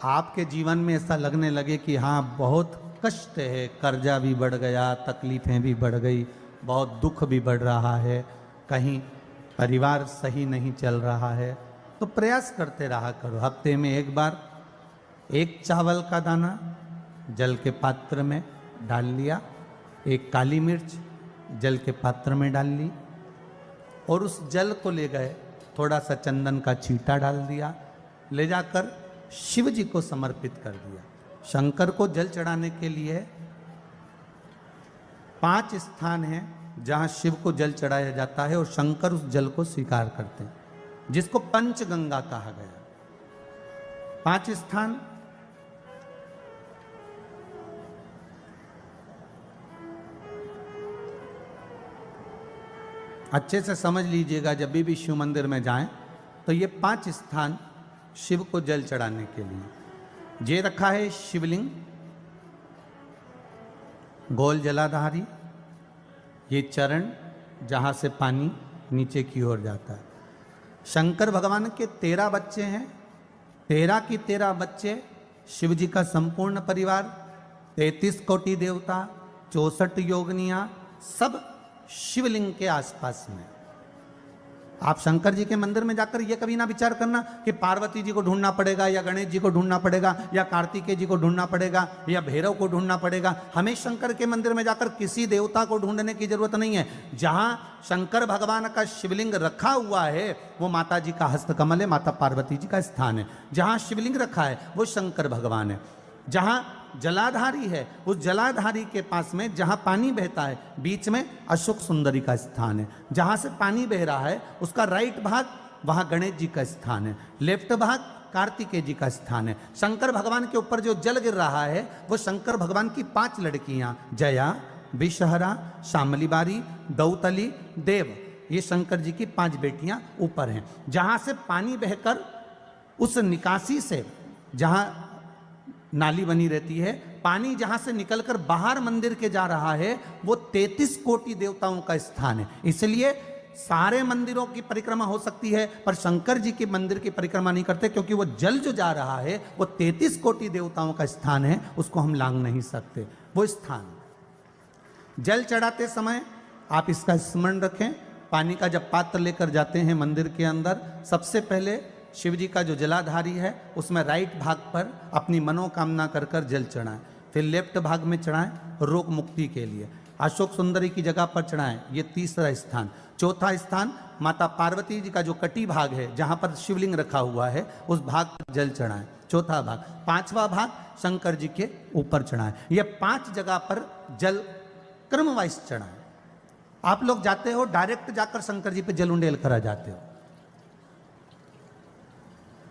आपके जीवन में ऐसा लगने लगे कि हाँ बहुत कष्ट है, कर्जा भी बढ़ गया, तकलीफ़ें भी बढ़ गई, बहुत दुख भी बढ़ रहा है, कहीं परिवार सही नहीं चल रहा है, तो प्रयास करते रहा करो। हफ्ते में एक बार एक चावल का दाना जल के पात्र में डाल लिया, एक काली मिर्च जल के पात्र में डाल ली और उस जल को ले गए, थोड़ा सा चंदन का छींटा डाल दिया, ले जाकर शिव जी को समर्पित कर दिया। शंकर को जल चढ़ाने के लिए 5 स्थान हैं जहां शिव को जल चढ़ाया जाता है और शंकर उस जल को स्वीकार करते हैं, जिसको पंचगंगा कहा गया। 5 स्थान अच्छे से समझ लीजिएगा, जब भी शिव मंदिर में जाएं तो ये 5 स्थान शिव को जल चढ़ाने के लिए ये रखा है। शिवलिंग, गोल जलाधारी, ये चरण जहाँ से पानी नीचे की ओर जाता है। शंकर भगवान के 13 बच्चे हैं, 13 की 13 बच्चे, शिव जी का संपूर्ण परिवार, 33 कोटि देवता, 64 योगनियाँ, सब शिवलिंग के आसपास में। आप शंकर जी के मंदिर में जाकर ये कभी ना विचार करना कि पार्वती जी को ढूंढना पड़ेगा या गणेश जी को ढूंढना पड़ेगा या कार्तिकेय जी को ढूंढना पड़ेगा या भैरव को ढूंढना पड़ेगा। हमें शंकर के मंदिर में जाकर किसी देवता को ढूंढने की जरूरत नहीं है। जहां शंकर भगवान का शिवलिंग रखा हुआ है वो माता जी का हस्तकमल है, माता पार्वती जी का स्थान है। जहां शिवलिंग रखा है वो शंकर भगवान है। जहां जलाधारी है उस जलाधारी के पास में जहां पानी बहता है बीच में अशोक सुंदरी का स्थान है। जहां से पानी बह रहा है उसका राइट भाग वहां गणेश जी का स्थान है, लेफ्ट भाग कार्तिकेय जी का स्थान है। शंकर भगवान के ऊपर जो जल गिर रहा है वो शंकर भगवान की 5 लड़कियां जया, विषहरा, शामली बारी, दौतली, देव, ये शंकर जी की 5 बेटियां ऊपर हैं। जहां से पानी बहकर उस निकासी से, जहां नाली बनी रहती है, पानी जहां से निकलकर बाहर मंदिर के जा रहा है वो 33 कोटि देवताओं का स्थान है। इसलिए सारे मंदिरों की परिक्रमा हो सकती है पर शंकर जी के मंदिर की परिक्रमा नहीं करते, क्योंकि वो जल जो जा रहा है वो 33 कोटि देवताओं का स्थान है, उसको हम लांघ नहीं सकते। वो स्थान जल चढ़ाते समय आप इसका स्मरण रखें। पानी का जब पात्र लेकर जाते हैं मंदिर के अंदर, सबसे पहले शिव जी का जो जलाधारी है उसमें राइट भाग पर अपनी मनोकामना कर कर जल चढ़ाएं, फिर लेफ्ट भाग में चढ़ाएं रोग मुक्ति के लिए। अशोक सुंदरी की जगह पर चढ़ाएं, ये तीसरा स्थान। चौथा स्थान माता पार्वती जी का जो कटी भाग है जहां पर शिवलिंग रखा हुआ है उस भाग पर जल चढ़ाएं, चौथा भाग। 5वां भाग शंकर जी के ऊपर चढ़ाएं। ये 5 जगह पर जल क्रम वाइज चढ़ाएं। आप लोग जाते हो डायरेक्ट जाकर शंकर जी पे जल उंडेल करा जाते हो,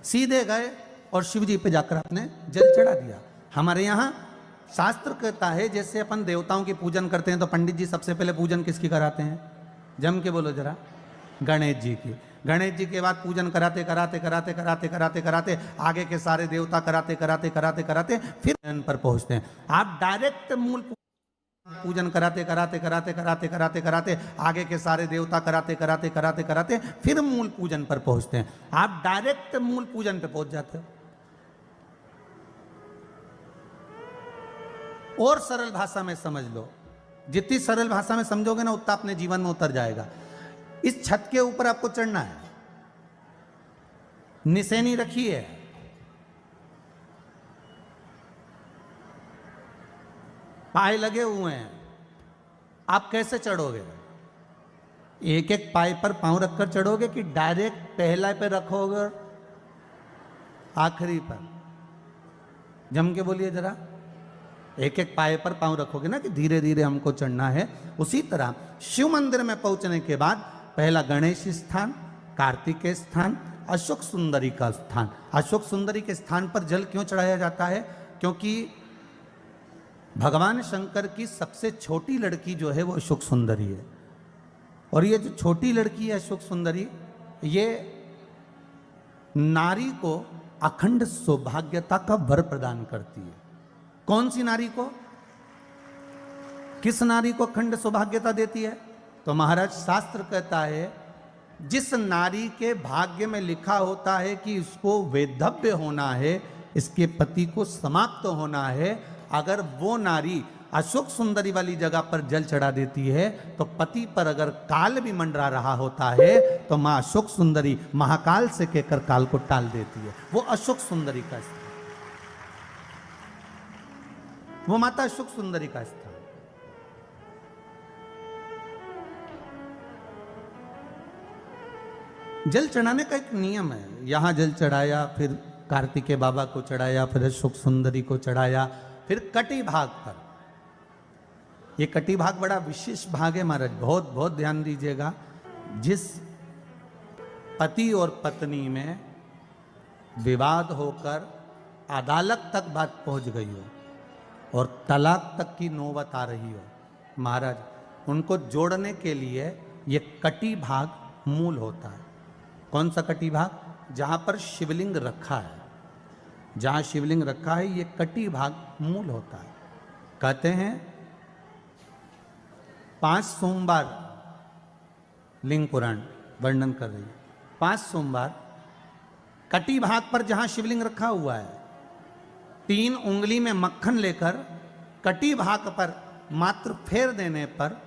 सीधे गए और शिव जी पे जाकर आपने जल चढ़ा दिया। हमारे यहाँ शास्त्र कहता है जैसे अपन देवताओं की पूजन करते हैं तो पंडित जी सबसे पहले पूजन किसकी कराते हैं? जम के बोलो जरा, गणेश जी की। गणेश जी के बाद पूजन कराते कराते कराते कराते कराते कराते आगे के सारे देवता कराते कराते कराते कराते फिर इन पर पहुंचते हैं। आप डायरेक्ट मूल पूजन कराते कराते कराते कराते कराते कराते आगे के सारे देवता कराते कराते कराते कराते फिर मूल पूजन पर पहुंचते हैं। आप डायरेक्ट मूल पूजन पे पहुंच जाते हो। और सरल भाषा में समझ लो, जितनी सरल भाषा में समझोगे ना उतना अपने जीवन में उतर जाएगा। इस छत के ऊपर आपको चढ़ना है, निशानी रखी है, पाए लगे हुए हैं, आप कैसे चढ़ोगे? एक एक पाए पर पांव रखकर चढ़ोगे कि डायरेक्ट पहला पे रखोगे आखिरी पर? जम के बोलिए जरा, एक एक पाए पर पांव रखोगे ना कि धीरे धीरे हमको चढ़ना है। उसी तरह शिव मंदिर में पहुंचने के बाद पहला गणेश स्थान, कार्तिकेय स्थान, अशोक सुंदरी का स्थान। अशोक सुंदरी के स्थान पर जल क्यों चढ़ाया जाता है? क्योंकि भगवान शंकर की सबसे छोटी लड़की जो है वो अशोक सुंदरी है, और ये जो छोटी लड़की है अशोक सुंदरी, ये नारी को अखंड सौभाग्यता का वर प्रदान करती है। कौन सी नारी को? किस नारी को अखंड सौभाग्यता देती है? तो महाराज शास्त्र कहता है जिस नारी के भाग्य में लिखा होता है कि इसको वैधव्य होना है, इसके पति को समाप्त होना है। अगर वो नारी अशोक सुंदरी वाली जगह पर जल चढ़ा देती है तो पति पर अगर काल भी मंडरा रहा होता है तो मां अशोक सुंदरी महाकाल से कहकर काल को टाल देती है। वो अशोक सुंदरी का स्थान, वो माता अशोक सुंदरी का स्थान। जल चढ़ाने का एक नियम है। यहां जल चढ़ाया, फिर कार्तिकेय बाबा को चढ़ाया, फिर अशोक सुंदरी को चढ़ाया, फिर कटी भाग पर। ये कटी भाग बड़ा विशेष भाग है महाराज, बहुत बहुत ध्यान दीजिएगा। जिस पति और पत्नी में विवाद होकर अदालत तक बात पहुंच गई हो और तलाक तक की नौबत आ रही हो, महाराज उनको जोड़ने के लिए ये कटी भाग मूल होता है। कौन सा कटी भाग? जहां पर शिवलिंग रखा है, जहां शिवलिंग रखा है ये कटी भाग मूल होता है। कहते हैं 5 सोमवार, लिंग पुराण वर्णन कर रही है, 5 सोमवार कटी भाग पर जहां शिवलिंग रखा हुआ है, 3 उंगली में मक्खन लेकर कटी भाग पर मात्र फेर देने पर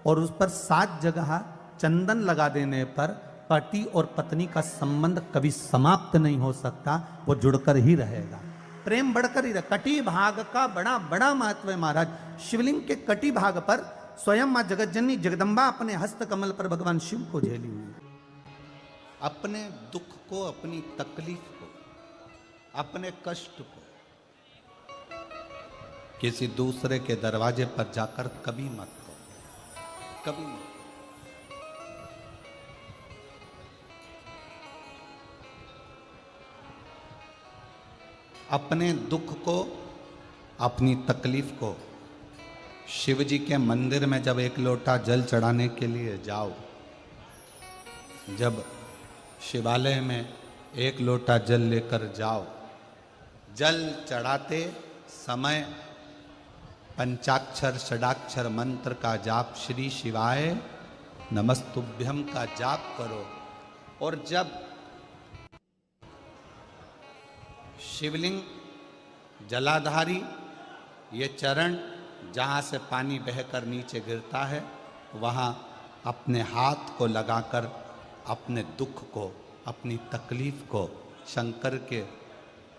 और उस पर 7 जगह चंदन लगा देने पर पति और पत्नी का संबंध कभी समाप्त नहीं हो सकता, वो जुड़कर ही रहेगा, प्रेम बढ़कर ही रहेगा। कटी भाग का बड़ा बड़ा महत्व है महाराज। शिवलिंग के कटी भाग पर स्वयं मां जगतजननी जगदम्बा अपने हस्त कमल पर भगवान शिव को झेली हुई। अपने दुख को, अपनी तकलीफ को, अपने कष्ट को किसी दूसरे के दरवाजे पर जाकर कभी मत करो, कभी मत। अपने दुख को, अपनी तकलीफ को शिव जी के मंदिर में जब 1 लोटा जल चढ़ाने के लिए जाओ, जब शिवालय में 1 लोटा जल लेकर जाओ, जल चढ़ाते समय पंचाक्षर षडाक्षर मंत्र का जाप, श्री शिवाय नमस्तुभ्यम का जाप करो। और जब शिवलिंग जलाधारी, ये चरण जहाँ से पानी बहकर नीचे गिरता है, वहाँ अपने हाथ को लगाकर अपने दुख को, अपनी तकलीफ को शंकर के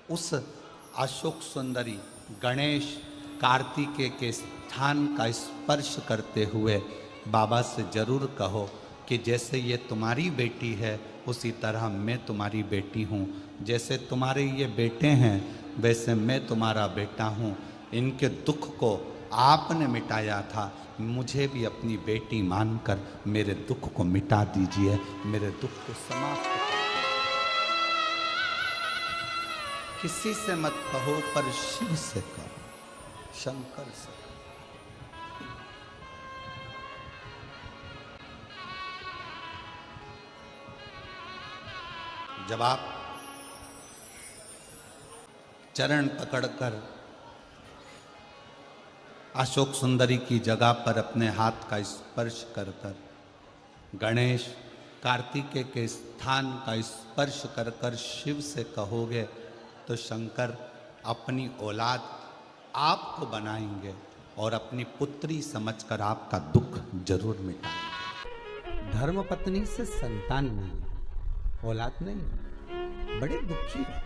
उस अशोक सुंदरी गणेश कार्तिकेय के स्थान का स्पर्श करते हुए बाबा से जरूर कहो कि जैसे ये तुम्हारी बेटी है उसी तरह मैं तुम्हारी बेटी हूँ, जैसे तुम्हारे ये बेटे हैं वैसे मैं तुम्हारा बेटा हूँ। इनके दुख को आपने मिटाया था, मुझे भी अपनी बेटी मानकर मेरे दुख को मिटा दीजिए, मेरे दुख को समाप्त कर। किसी से मत कहो पर शिव से कहो, शंकर से कहो। जब आप चरण पकड़कर अशोक सुंदरी की जगह पर अपने हाथ का स्पर्श कर कर, गणेश कार्तिकेय के स्थान का स्पर्श कर कर शिव से कहोगे तो शंकर अपनी औलाद आपको बनाएंगे और अपनी पुत्री समझकर आपका दुख जरूर मिटाएंगे। धर्मपत्नी से संतान नहीं, औलाद नहीं, बड़े दुखी है,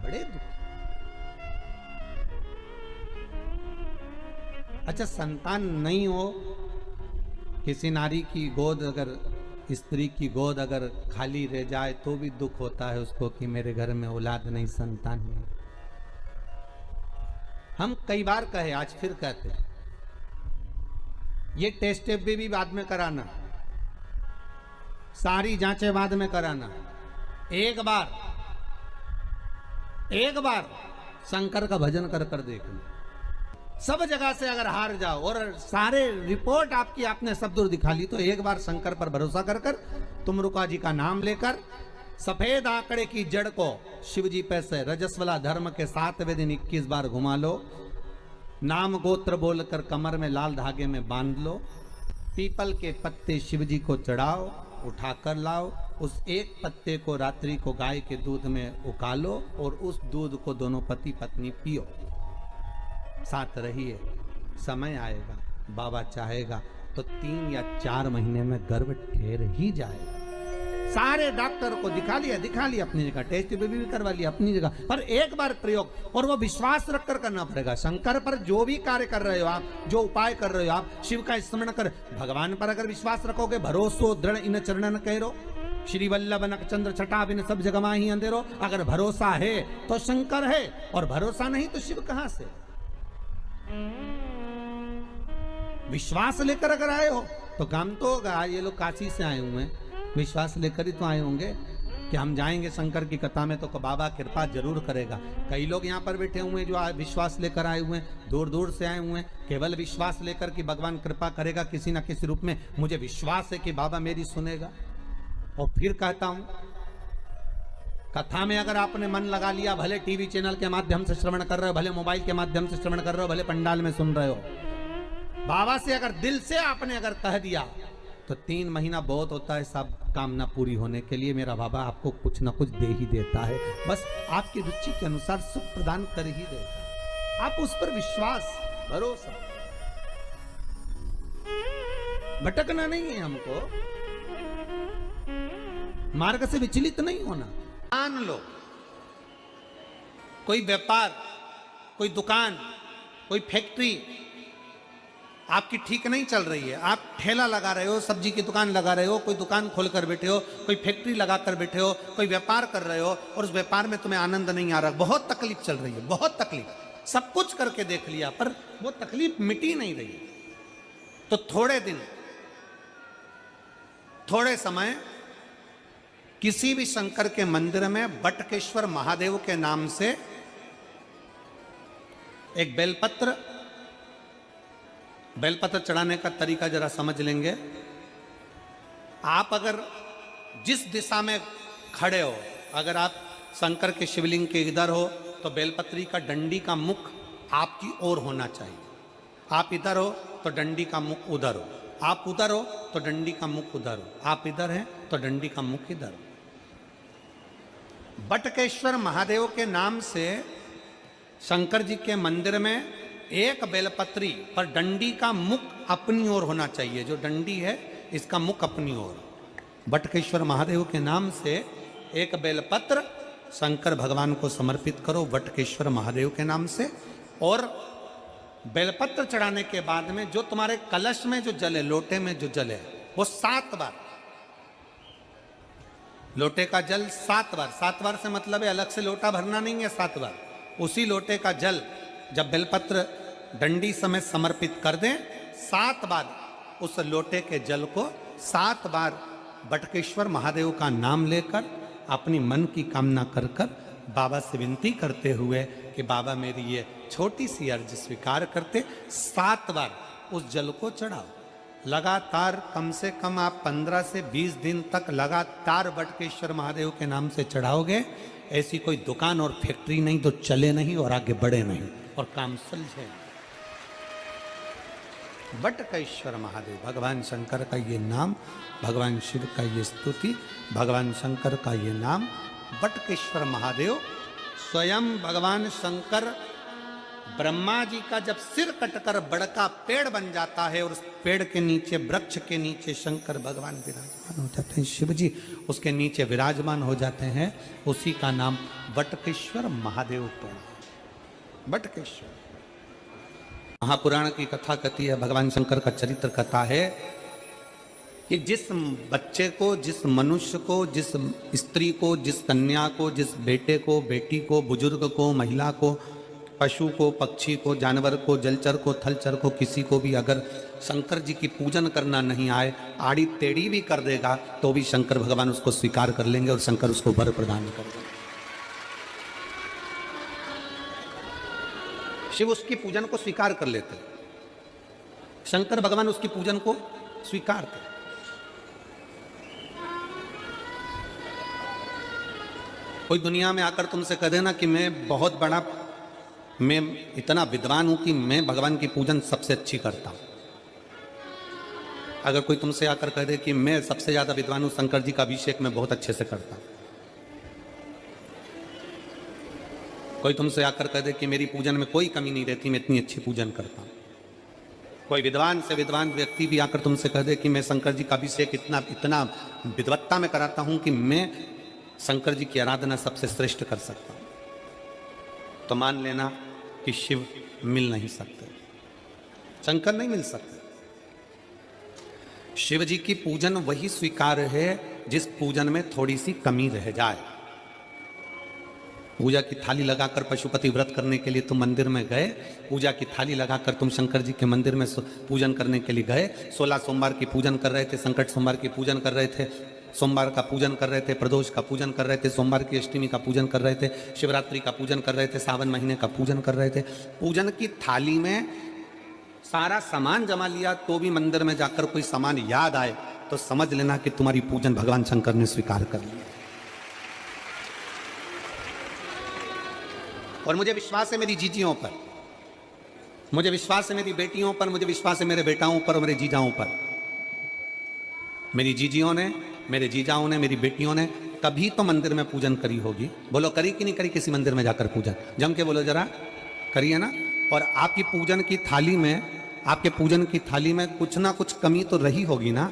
बड़े दुखी। अच्छा, संतान नहीं हो, किसी नारी की गोद अगर, स्त्री की गोद अगर खाली रह जाए तो भी दुख होता है उसको कि मेरे घर में औलाद नहीं, संतान नहीं। हम कई बार कहे, आज फिर कहते हैं, ये टेस्ट भी बाद में कराना, सारी जांचें बाद में कराना। एक बार शंकर का भजन कर कर देखना। सब जगह से अगर हार जाओ और सारे रिपोर्ट आपकी आपने सब दूर दिखा ली, तो एक बार शंकर पर भरोसा कर कर तुमरुका जी का नाम लेकर सफेद आंकड़े की जड़ को शिव जी पे से रजस्वला धर्म के 7वें दिन 21 बार घुमा लो। नाम गोत्र बोलकर कमर में लाल धागे में बांध लो। पीपल के पत्ते शिव जी को चढ़ाओ, उठाकर लाओ, उस एक पत्ते को रात्रि को गाय के दूध में उकालो और उस दूध को दोनों पति पत्नी पियो, साथ रहिए। समय आएगा, बाबा चाहेगा तो 3 या 4 महीने में गर्भ ठहर ही जाएगा। सारे डॉक्टर को दिखा लिया अपनी जगह, टेस्ट भी करवा लिया अपनी जगह, पर एक बार प्रयोग, और वो विश्वास रखकर करना पड़ेगा। शंकर पर जो भी कार्य कर रहे हो आप, जो उपाय कर रहे हो आप, शिव का स्मरण कर, भगवान पर अगर विश्वास रखोगे, भरोसो दृढ़ इन चरणन कहो, श्री वल्लभ नक चंद्र छटा बिन सब जगमा ही अंधेरो। अगर भरोसा है तो शंकर है, और भरोसा नहीं तो शिव कहां से। विश्वास लेकर अगर आए हो तो काम तो होगा। ये लोग काशी से आए हुए हैं, विश्वास लेकर ही तो आए होंगे कि हम जाएंगे शंकर की कथा में तो बाबा कृपा जरूर करेगा। कई लोग यहाँ पर बैठे हुए हैं जो विश्वास लेकर आए हुए हैं, दूर दूर से आए हुए हैं, केवल विश्वास लेकर कि भगवान कृपा करेगा किसी ना किसी रूप में, मुझे विश्वास है कि बाबा मेरी सुनेगा। और फिर कहता हूं, कथा में अगर आपने मन लगा लिया, भले टीवी चैनल के माध्यम से श्रवण कर रहे हो, भले मोबाइल के माध्यम से श्रवण कर रहे हो, भले पंडाल में सुन रहे हो, बाबा से अगर दिल से आपने अगर कह दिया तो 3 महीना बहुत होता है सब कामना पूरी होने के लिए। मेरा बाबा आपको कुछ ना कुछ दे ही देता है, बस आपकी रुचि के अनुसार सुख प्रदान कर ही देता। आप उस पर विश्वास, भरोसा, भटकना नहीं है हमको, मार्ग से विचलित नहीं होना। मान लो कोई व्यापार, कोई दुकान, कोई फैक्ट्री आपकी ठीक नहीं चल रही है, आप ठेला लगा रहे हो, सब्जी की दुकान लगा रहे हो, कोई दुकान खोल कर बैठे हो, कोई फैक्ट्री लगा कर बैठे हो, कोई व्यापार कर रहे हो, और उस व्यापार में तुम्हें आनंद नहीं आ रहा, बहुत तकलीफ चल रही है, बहुत तकलीफ, सब कुछ करके देख लिया पर वो तकलीफ मिटी नहीं रही। तो थोड़े दिन, थोड़े समय किसी भी शंकर के मंदिर में बटकेश्वर महादेव के नाम से एक बेलपत्र चढ़ाने का तरीका जरा समझ लेंगे। आप अगर जिस दिशा में खड़े हो, अगर आप शंकर के शिवलिंग के इधर हो तो बेलपत्री का डंडी का मुख आपकी ओर होना चाहिए। आप इधर हो तो डंडी का मुख उधर हो, आप उधर हो तो डंडी का मुख उधर हो, आप इधर हैं तो डंडी का मुख इधर हो। बटकेश्वर महादेव के नाम से शंकर जी के मंदिर में एक बेलपत्री पर डंडी का मुख अपनी ओर होना चाहिए। जो डंडी है इसका मुख अपनी ओर। बटकेश्वर महादेव के नाम से एक बेलपत्र शंकर भगवान को समर्पित करो बटकेश्वर महादेव के नाम से। और बेलपत्र चढ़ाने के बाद में जो तुम्हारे कलश में जो जल है, लोटे में जो जल है, वो 7 बार, लोटे का जल 7 बार, 7 बार से मतलब है अलग से लोटा भरना नहीं है, 7 बार उसी लोटे का जल जब बेलपत्र डंडी समेत समर्पित कर दें, 7 बार उस लोटे के जल को 7 बार बटकेश्वर महादेव का नाम लेकर अपनी मन की कामना कर कर बाबा से विनती करते हुए कि बाबा मेरी ये छोटी सी अर्ज स्वीकार करते, 7 बार उस जल को चढ़ाओ। लगातार कम से कम आप 15 से 20 दिन तक लगातार बटकेश्वर महादेव के नाम से चढ़ाओगे। ऐसी कोई दुकान और फैक्ट्री नहीं तो चले नहीं और आगे बढ़े नहीं और काम सुलझे। बटकेश्वर महादेव, भगवान शंकर का ये नाम, भगवान शिव का ये स्तुति, भगवान शंकर का ये नाम बटकेश्वर महादेव। स्वयं भगवान शंकर ब्रह्मा जी का जब सिर कटकर बड़का पेड़ बन जाता है और उस पेड़ के नीचे, वृक्ष के नीचे शंकर भगवान विराजमान हो जाते हैं, शिव जी उसके नीचे विराजमान हो जाते हैं, उसी का नाम बटकेश्वर महादेव पड़ा। बटकेश्वर महापुराण की कथा कहती है, भगवान शंकर का चरित्र कथा है कि जिस बच्चे को, जिस मनुष्य को, जिस स्त्री को, जिस कन्या को, जिस बेटे को, बेटी को, बुजुर्ग को, महिला को, पशु को, पक्षी को, जानवर को, जलचर को, थलचर को, किसी को भी अगर शंकर जी की पूजन करना नहीं आए, आड़ी टेढ़ी भी कर देगा तो भी शंकर भगवान उसको स्वीकार कर लेंगे और शंकर उसको वर प्रदान कर देंगे। शिव उसकी पूजन को स्वीकार कर लेते, शंकर भगवान उसकी पूजन को स्वीकार कर। कोई दुनिया में आकर तुमसे कह देना कि मैं इतना विद्वान हूं कि मैं भगवान की पूजन सबसे अच्छी करता हूं, अगर कोई तुमसे आकर कह दे कि मैं सबसे ज्यादा विद्वान हूं, शंकर जी का अभिषेक मैं बहुत अच्छे से करता हूं, कोई तुमसे आकर कह दे कि मेरी पूजन में कोई कमी नहीं रहती, मैं इतनी अच्छी पूजन करता हूं, कोई विद्वान से विद्वान व्यक्ति भी आकर तुमसे कह दे कि मैं शंकर जी का अभिषेक इतना विद्वत्ता में कराता हूं कि मैं शंकर जी की आराधना सबसे श्रेष्ठ कर सकता हूं, तो मान लेना कि शिव मिल नहीं सकते, शंकर नहीं मिल सकते। शिव जी की पूजन वही स्वीकार है जिस पूजन में थोड़ी सी कमी रह जाए। पूजा की थाली लगाकर पशुपति व्रत करने के लिए तुम मंदिर में गए, पूजा की थाली लगाकर तुम शंकर जी के मंदिर में पूजन करने के लिए गए, 16 सोमवार की पूजन कर रहे थे, संकट सोमवार की पूजन कर रहे थे, सोमवार का पूजन कर रहे थे, प्रदोष का पूजन कर रहे थे, सोमवार की अष्टमी का पूजन कर रहे थे, शिवरात्रि का पूजन कर रहे थे, सावन महीने का पूजन कर रहे थे, पूजन की थाली में सारा सामान जमा लिया तो भी मंदिर में जाकर कोई सामान याद आए तो समझ लेना कि तुम्हारी पूजन भगवान शंकर ने स्वीकार कर लिया। और मुझे विश्वास है मेरी जीजियों पर, मुझे विश्वास है मेरी बेटियों पर, मुझे विश्वास है मेरे बेटाओं पर और मेरे जीजाओं पर। मेरी जीजियों ने, मेरे जीजाओं ने, मेरी बेटियों ने कभी तो मंदिर में पूजन करी होगी। बोलो करी कि नहीं करी किसी मंदिर में जाकर पूजन? जम के बोलो जरा, करी है ना? और आपकी पूजन की थाली में, आपके पूजन की थाली में कुछ ना कुछ कमी तो रही होगी ना।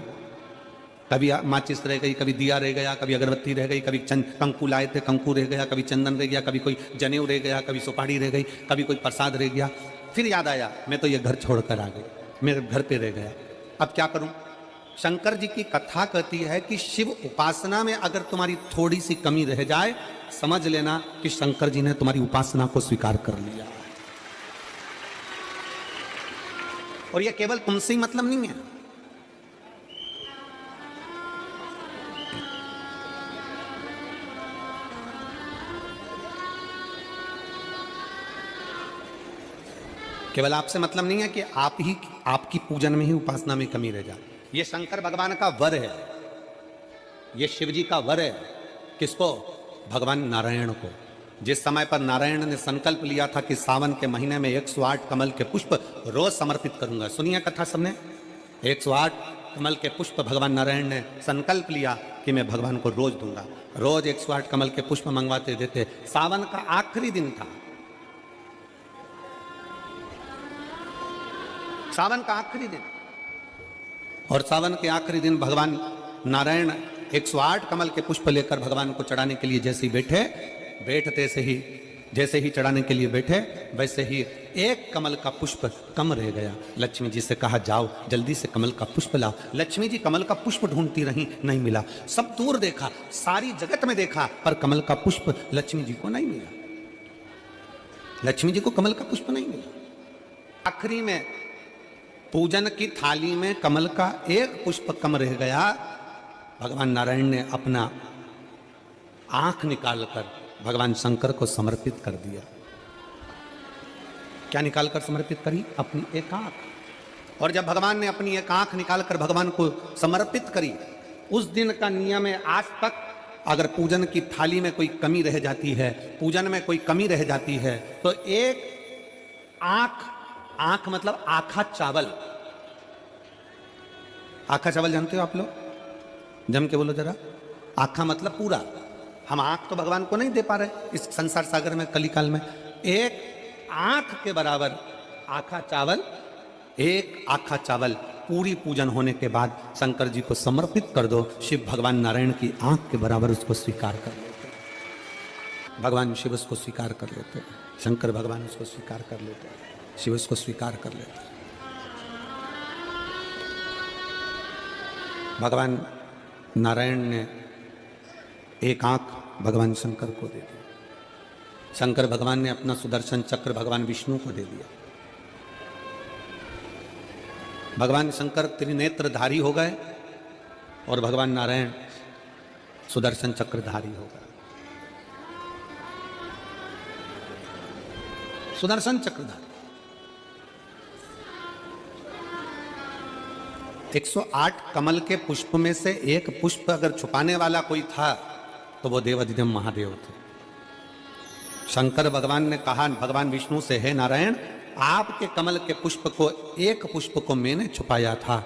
कभी माचिस रह गई, कभी दिया रह गया, कभी अगरबत्ती रह गई, कभी कंकु लाए थे कंकु रह गया, कभी चंदन रह गया, कभी कोई जनेऊ रह गया, कभी सुपारी रह गई, कभी कोई प्रसाद रह गया। फिर याद आया मैं तो ये घर छोड़कर आ गई, मेरे घर पे रह गया, अब क्या करूं? शंकर जी की कथा कहती है कि शिव उपासना में अगर तुम्हारी थोड़ी सी कमी रह जाए, समझ लेना कि शंकर जी ने तुम्हारी उपासना को स्वीकार कर लिया। और यह केवल तुमसे ही मतलब नहीं है, केवल आपसे मतलब नहीं है कि आपकी पूजन में ही, उपासना में कमी रह जाए। ये शंकर भगवान का वर है, ये शिव जी का वर है। किसको? भगवान नारायण को। जिस समय पर नारायण ने संकल्प लिया था कि सावन के महीने में 108 कमल के पुष्प रोज समर्पित करूंगा। सुनिए कथा सबने, 108 कमल के पुष्प भगवान नारायण ने संकल्प लिया कि मैं भगवान को रोज दूंगा। रोज 108 कमल के पुष्प मंगवाते देते। सावन का आखिरी दिन था, सावन का आखिरी दिन, और सावन के आखिरी दिन भगवान नारायण 108 कमल के पुष्प लेकर भगवान को चढ़ाने के लिए जैसे ही जैसे ही चढ़ाने के लिए बैठे, वैसे ही एक कमल का पुष्प कम रह गया। लक्ष्मी जी से कहा जाओ जल्दी से कमल का पुष्प लाओ। लक्ष्मी जी कमल का पुष्प ढूंढती रही, नहीं मिला। सब दूर देखा, सारी जगत में देखा, पर कमल का पुष्प लक्ष्मी जी को नहीं मिला। लक्ष्मी जी को कमल का पुष्प नहीं मिला। आखिरी में पूजन की थाली में कमल का एक पुष्प कम रह गया। भगवान नारायण ने अपना आंख निकालकर भगवान शंकर को समर्पित कर दिया। क्या निकालकर समर्पित करी? अपनी एक आंख। और जब भगवान ने अपनी एक आंख निकालकर भगवान को समर्पित करी, उस दिन का नियम है आज तक, अगर पूजन की थाली में कोई कमी रह जाती है, पूजन में कोई कमी रह जाती है, तो एक आंख मतलब आखा चावल। आखा चावल जानते हो आप लोग? जम के बोलो जरा। आखा मतलब पूरा। हम आंख तो भगवान को नहीं दे पा रहे इस संसार सागर में, कलिकाल में। एक आंख के बराबर आखा चावल, एक आखा चावल पूरी पूजन होने के बाद शंकर जी को समर्पित कर दो। शिव भगवान नारायण की आंख के बराबर उसको स्वीकार कर लेते। भगवान शिव उसको स्वीकार कर लेते, शंकर भगवान उसको स्वीकार कर लेते, शिव उसको स्वीकार कर लेते। भगवान नारायण ने एक आंख भगवान शंकर को दे दी। शंकर भगवान ने अपना सुदर्शन चक्र भगवान विष्णु को दे दिया। भगवान शंकर त्रिनेत्रधारी हो गए और भगवान नारायण सुदर्शन चक्रधारी हो गए। सुदर्शन चक्रधारी 108 कमल के पुष्प में से एक पुष्प अगर छुपाने वाला कोई था तो वो देवाधिदेव महादेव थे। शंकर भगवान ने कहा भगवान विष्णु से, हे नारायण, आपके कमल के पुष्प को, एक पुष्प को मैंने छुपाया था,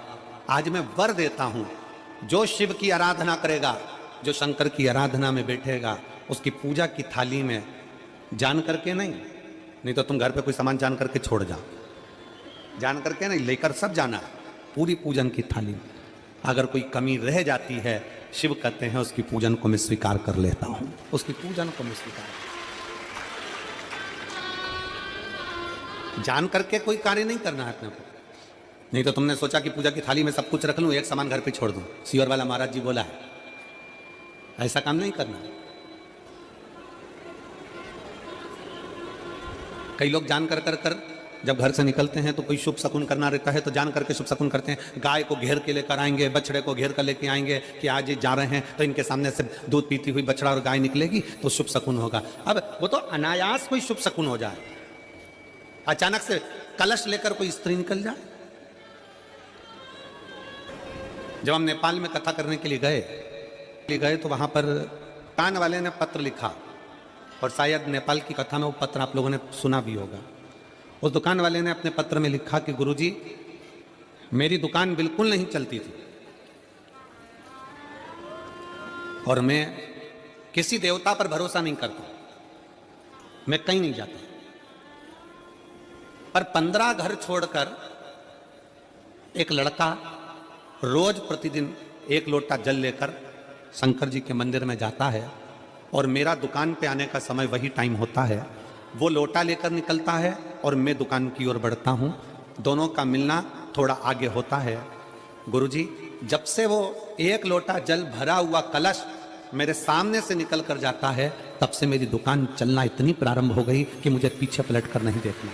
आज मैं वर देता हूं, जो शिव की आराधना करेगा, जो शंकर की आराधना में बैठेगा, उसकी पूजा की थाली में जान करके नहीं तो तुम घर पे कोई सामान जान करके छोड़ जाओ, जान करके नहीं, लेकर सब जाना पूरी पूजन की थाली में। अगर कोई कमी रह जाती है, शिव कहते हैं उसकी पूजन को मैं स्वीकार कर लेता हूं, उसकी पूजन को मैं स्वीकार, जान करके कोई कार्य नहीं करना है अपने को। नहीं तो तुमने सोचा कि पूजा की थाली में सब कुछ रख लूं, एक सामान घर पे छोड़ दूं, सियोर वाला महाराज जी बोला है, ऐसा काम नहीं करना। कई लोग जान कर जब घर से निकलते हैं तो कोई शुभ शकुन करना रहता है तो जान करके शुभ शकुन करते हैं, गाय को घेर के लेकर आएंगे, बछड़े को घेर कर लेके आएंगे कि आज ये जा रहे हैं तो इनके सामने से दूध पीती हुई बछड़ा और गाय निकलेगी तो शुभ शकुन होगा। अब वो तो अनायास कोई शुभ शकुन हो जाए, अचानक से कलश लेकर कोई स्त्री निकल जाए। जब हम नेपाल में कथा करने के लिए गए तो वहां पर कान वाले ने पत्र लिखा, और शायद नेपाल की कथा में वो पत्र आप लोगों ने सुना भी होगा। उस दुकान वाले ने अपने पत्र में लिखा कि गुरुजी, मेरी दुकान बिल्कुल नहीं चलती थी और मैं किसी देवता पर भरोसा नहीं करता, मैं कहीं नहीं जाता, पर 15 घर छोड़कर एक लड़का रोज प्रतिदिन 1 लोटा जल लेकर शंकर जी के मंदिर में जाता है और मेरा दुकान पे आने का समय वही टाइम होता है। वो लोटा लेकर निकलता है और मैं दुकान की ओर बढ़ता हूँ, दोनों का मिलना थोड़ा आगे होता है। गुरुजी, जब से वो 1 लोटा जल भरा हुआ कलश मेरे सामने से निकल कर जाता है, तब से मेरी दुकान चलना इतनी प्रारंभ हो गई कि मुझे पीछे पलट कर नहीं देखना।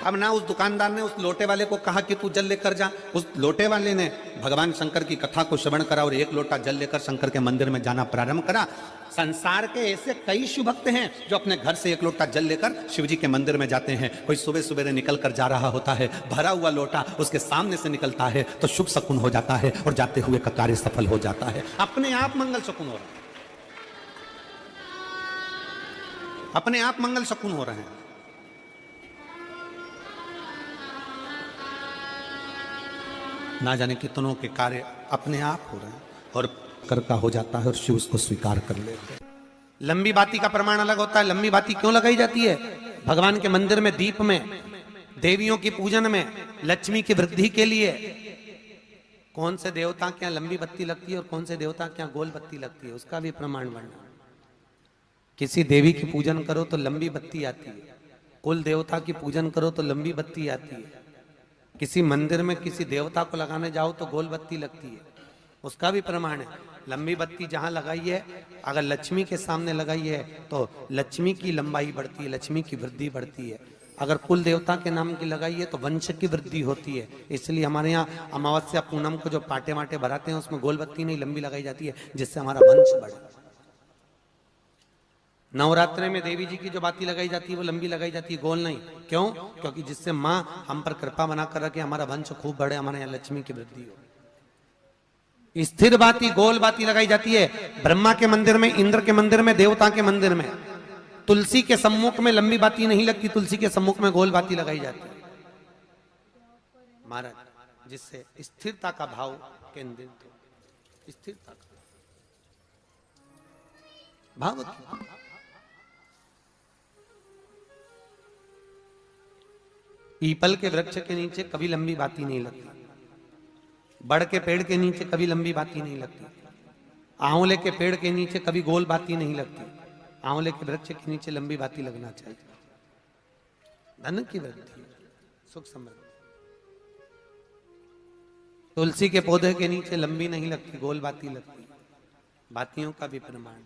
अब ना उस दुकानदार ने उस लोटे वाले को कहा कि तू जल लेकर जा, उस लोटे वाले ने भगवान शंकर की कथा को श्रवण करा और 1 लोटा जल लेकर शंकर के मंदिर में जाना प्रारंभ करा। संसार के ऐसे कई शिव भक्त हैं जो अपने घर से 1 लोटा जल लेकर शिव जी के मंदिर में जाते हैं। कोई सुबह सुबह निकल कर जा रहा होता है, भरा हुआ लोटा उसके सामने से निकलता है तो शुभ शकुन हो जाता है और जाते हुए का कार्य सफल हो जाता है, अपने आप मंगल शकुन हो रहा है, अपने आप मंगल शकुन हो रहे हैं। ना जाने कितनों के कार्य अपने आप हो रहे हैं और कर का हो जाता है और शिव उसको स्वीकार कर लेते हैं। लंबी बाती का प्रमाण अलग होता है। लंबी बाती क्यों लगाई जाती है? भगवान के मंदिर में दीप में, देवियों की पूजन में, लक्ष्मी की वृद्धि के लिए। कौन से देवता के यहाँ लंबी बत्ती लगती है और कौन से देवता के यहाँ गोल बत्ती लगती है, उसका भी प्रमाण वर्णन। किसी देवी की पूजन करो तो लंबी बत्ती आती है, कुल देवता की पूजन करो तो लंबी बत्ती आती है, किसी मंदिर में किसी देवता को लगाने जाओ तो गोल बत्ती लगती है, उसका भी प्रमाण है। लंबी बत्ती जहां लगाई है, अगर लक्ष्मी के सामने लगाई है तो लक्ष्मी की लंबाई बढ़ती है, लक्ष्मी की वृद्धि बढ़ती है। अगर कुल देवता के नाम की लगाई है तो वंश की वृद्धि होती है। इसलिए हमारे यहाँ अमावस्या पूनम को जो पाटे वाटे भराते हैं उसमें गोल बत्ती नहीं लंबी लगाई जाती है, जिससे हमारा वंश बढ़े। नवरात्रे में देवी जी की जो बाती लगाई जाती है वो लंबी लगाई जाती है, गोल नहीं। क्यों? क्योंकि जिससे माँ हम पर कृपा बनाकर रखे, हमारा वंश खूब बढ़े, हमारे यहाँ लक्ष्मी की वृद्धि हो। स्थिर बाती, गोल बाती लगाई जाती है ब्रह्मा के मंदिर में, इंद्र के मंदिर में, देवता के मंदिर में। तुलसी के सम्मुख में लंबी बाती नहीं लगती, तुलसी के सम्मुख में गोल बाती लगाई जाती है महाराज, जिससे स्थिरता का भाव केंद्रित हो। स्थिरता का भाव। पीपल के वृक्ष के नीचे कभी लंबी बाती नहीं लगती, बड़ के पेड़ के नीचे कभी लंबी बाती नहीं लगती, आंवले के पेड़ के नीचे कभी गोल बाती नहीं लगती। आंवले के वृक्ष के नीचे लंबी बाती लगना चाहिए। धन की वृद्धि, सुख समृद्धि। तुलसी के पौधे के नीचे लंबी नहीं लगती, गोल बाती लगती। बातियों का भी प्रमाण।